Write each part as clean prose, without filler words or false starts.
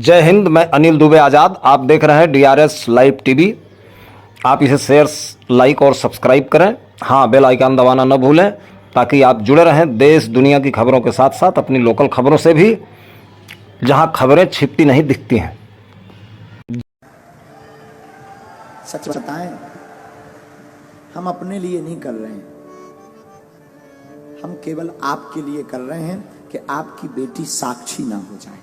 जय हिंद। मैं अनिल दुबे आज़ाद। आप देख रहे हैं DRS लाइव टीवी। आप इसे शेयर, लाइक और सब्सक्राइब करें। हाँ, बेल आइकन दबाना न भूलें ताकि आप जुड़े रहें देश दुनिया की खबरों के साथ साथ अपनी लोकल खबरों से भी, जहां खबरें छिपती नहीं दिखती हैं। सच बताएं, हम अपने लिए नहीं कर रहे हैं, हम केवल आपके लिए कर रहे हैं कि आपकी बेटी साक्षी ना हो जाए।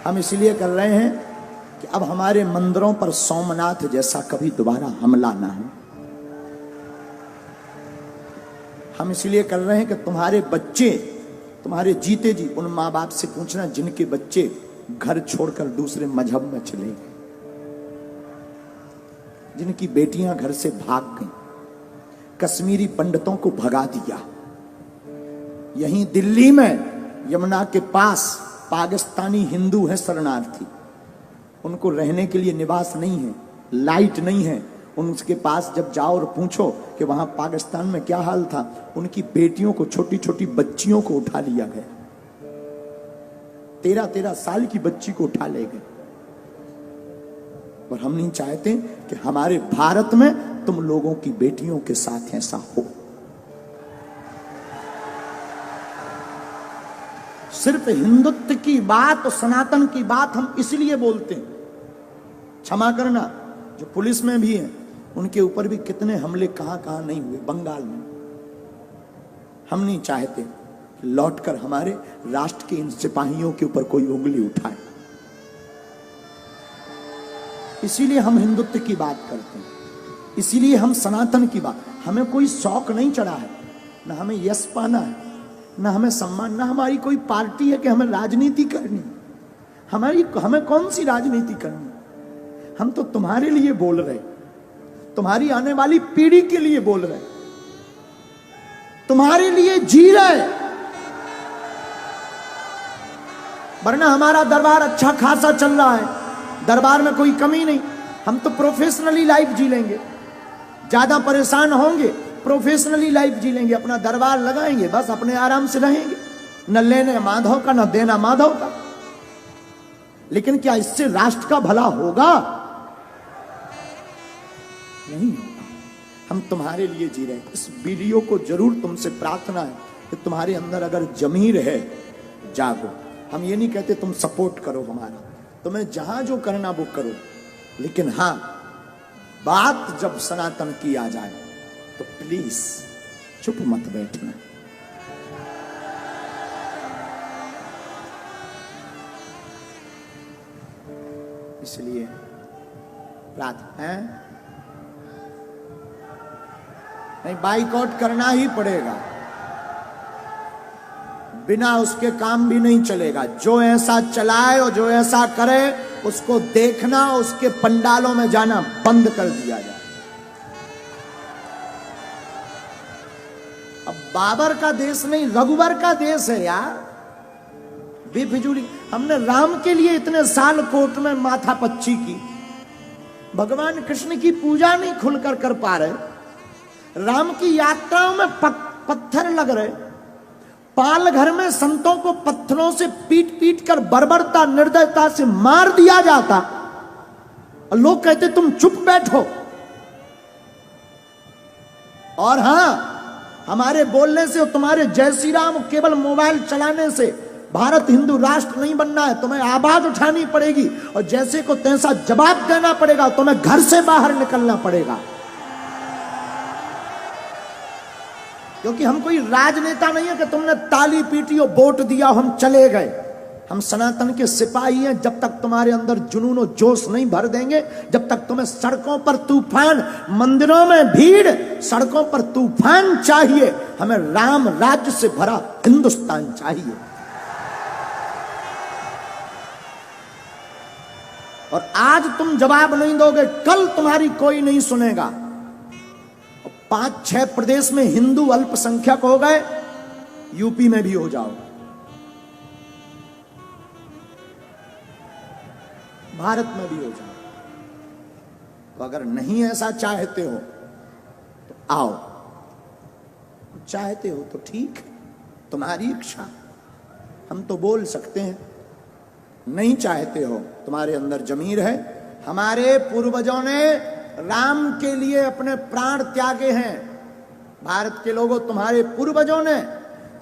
हम इसलिए कर रहे हैं कि अब हमारे मंदिरों पर सोमनाथ जैसा कभी दोबारा हमला ना हो। हम इसलिए कर रहे हैं कि तुम्हारे बच्चे, तुम्हारे जीते जी उन माँ बाप से पूछना जिनके बच्चे घर छोड़कर दूसरे मजहब में चले गए, जिनकी बेटियां घर से भाग गईं, कश्मीरी पंडितों को भगा दिया। यहीं दिल्ली में यमुना के पास पाकिस्तानी हिंदू हैं शरणार्थी, उनको रहने के लिए निवास नहीं है, लाइट नहीं है। उनके पास जब जाओ और पूछो कि वहां पाकिस्तान में क्या हाल था, उनकी बेटियों को, छोटी छोटी बच्चियों को उठा लिया गया। 13-13 साल की बच्ची को उठा ले गए। और हम नहीं चाहते कि हमारे भारत में तुम लोगों की बेटियों के साथ ऐसा हो। सिर्फ हिंदुत्व की बात और सनातन की बात हम इसलिए बोलते हैं। क्षमा करना, जो पुलिस में भी है उनके ऊपर भी कितने हमले कहां कहां नहीं हुए, बंगाल में। हम नहीं चाहते लौटकर हमारे राष्ट्र के इन सिपाहियों के ऊपर कोई उंगली उठाए। इसीलिए हम हिंदुत्व की बात करते हैं, इसीलिए हम सनातन की बात। हमें कोई शौक नहीं चढ़ा है, ना हमें यश पाना है, ना हमें सम्मान, ना हमारी कोई पार्टी है कि हमें राजनीति करनी। हमें कौन सी राजनीति करनी? हम तो तुम्हारे लिए बोल रहे, तुम्हारी आने वाली पीढ़ी के लिए बोल रहे, तुम्हारे लिए जी रहे। वरना हमारा दरबार अच्छा खासा चल रहा है, दरबार में कोई कमी नहीं। हम तो प्रोफेशनली लाइफ जी लेंगे, ज्यादा परेशान होंगे, प्रोफेशनली लाइफ जी लेंगे, अपना दरबार लगाएंगे, बस अपने आराम से रहेंगे, न लेने माधव का न देना माधव का। लेकिन क्या इससे राष्ट्र का भला होगा? नहीं होगा। हम तुम्हारे लिए जी रहे हैं। इस वीडियो को जरूर तुमसे प्रार्थना है कि तुम्हारे अंदर अगर जमीर है, जागो। हम ये नहीं कहते तुम सपोर्ट करो हमारा, तुम्हें जहां जो करना वो करो, लेकिन हां, बात जब सनातन की आ जाए तो प्लीज चुप मत बैठना। इसलिए प्रार्थना है, नहीं बाइकआउट करना ही पड़ेगा, बिना उसके काम भी नहीं चलेगा। जो ऐसा चलाए और जो ऐसा करे उसको देखना, उसके पंडालों में जाना बंद कर दिया जाए। अब बाबर का देश नहीं, रघुवर का देश है यार। बेफिजूली हमने राम के लिए इतने साल कोर्ट में माथा पच्ची की, भगवान कृष्ण की पूजा नहीं खुलकर कर पा रहे, राम की यात्राओं में पत्थर लग रहे, पाल घर में संतों को पत्थरों से पीट पीट कर बर्बरता, निर्दयता से मार दिया जाता, और लोग कहते तुम चुप बैठो। और हां, हमारे बोलने से और तुम्हारे जय श्री राम केवल मोबाइल चलाने से भारत हिंदू राष्ट्र नहीं बनना है। तुम्हें आवाज उठानी पड़ेगी और जैसे को तैसा जवाब देना पड़ेगा। तुम्हें घर से बाहर निकलना पड़ेगा, क्योंकि हम कोई राजनेता नहीं है कि तुमने ताली पीटी और वोट दिया हम चले गए। हम सनातन के सिपाही हैं। जब तक तुम्हारे अंदर जुनून और जोश नहीं भर देंगे, जब तक तुम्हें सड़कों पर तूफान, मंदिरों में भीड़, सड़कों पर तूफान चाहिए। हमें राम राज्य से भरा हिंदुस्तान चाहिए। और आज तुम जवाब नहीं दोगे, कल तुम्हारी कोई नहीं सुनेगा। 5-6 प्रदेश में हिंदू अल्पसंख्यक हो गए, यूपी में भी हो जाओ, भारत में भी हो जाओ। तो अगर नहीं ऐसा चाहते हो तो आओ, चाहते हो तो ठीक है, तुम्हारी इच्छा। हम तो बोल सकते हैं, नहीं चाहते हो, तुम्हारे अंदर जमीर है। हमारे पूर्वजों ने राम के लिए अपने प्राण त्यागे हैं। भारत के लोगों, तुम्हारे पूर्वजों ने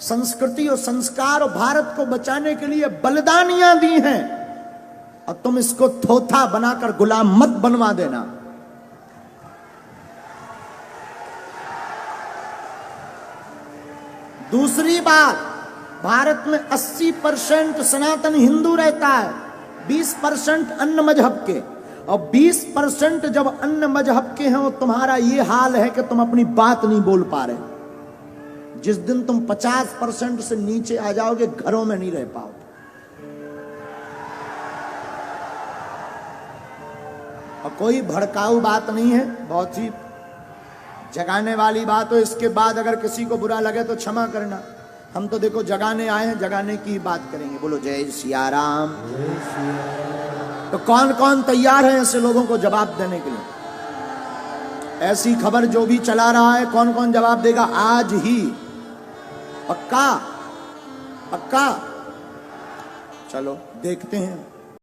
संस्कृति और संस्कार और भारत को बचाने के लिए बलिदानियां दी हैं, और तुम इसको थोथा बनाकर गुलाम मत बनवा देना। दूसरी बात, भारत में 80% सनातन हिंदू रहता है, 20% अन्य मजहब के, और 20% जब अन्य मजहब के हैं, और तुम्हारा ये हाल है कि तुम अपनी बात नहीं बोल पा रहे। जिस दिन तुम 50% से नीचे आ जाओगे, घरों में नहीं रह पाओगे। और कोई भड़काऊ बात नहीं है, बहुत ही जगाने वाली बात हो। इसके बाद अगर किसी को बुरा लगे तो क्षमा करना। हम तो देखो जगाने आए हैं, जगाने की ही बात करेंगे। बोलो जय सिया राम। तो कौन कौन तैयार है ऐसे लोगों को जवाब देने के लिए? ऐसी खबर जो भी चला रहा है, कौन कौन जवाब देगा आज ही? पक्का? पक्का? चलो देखते हैं।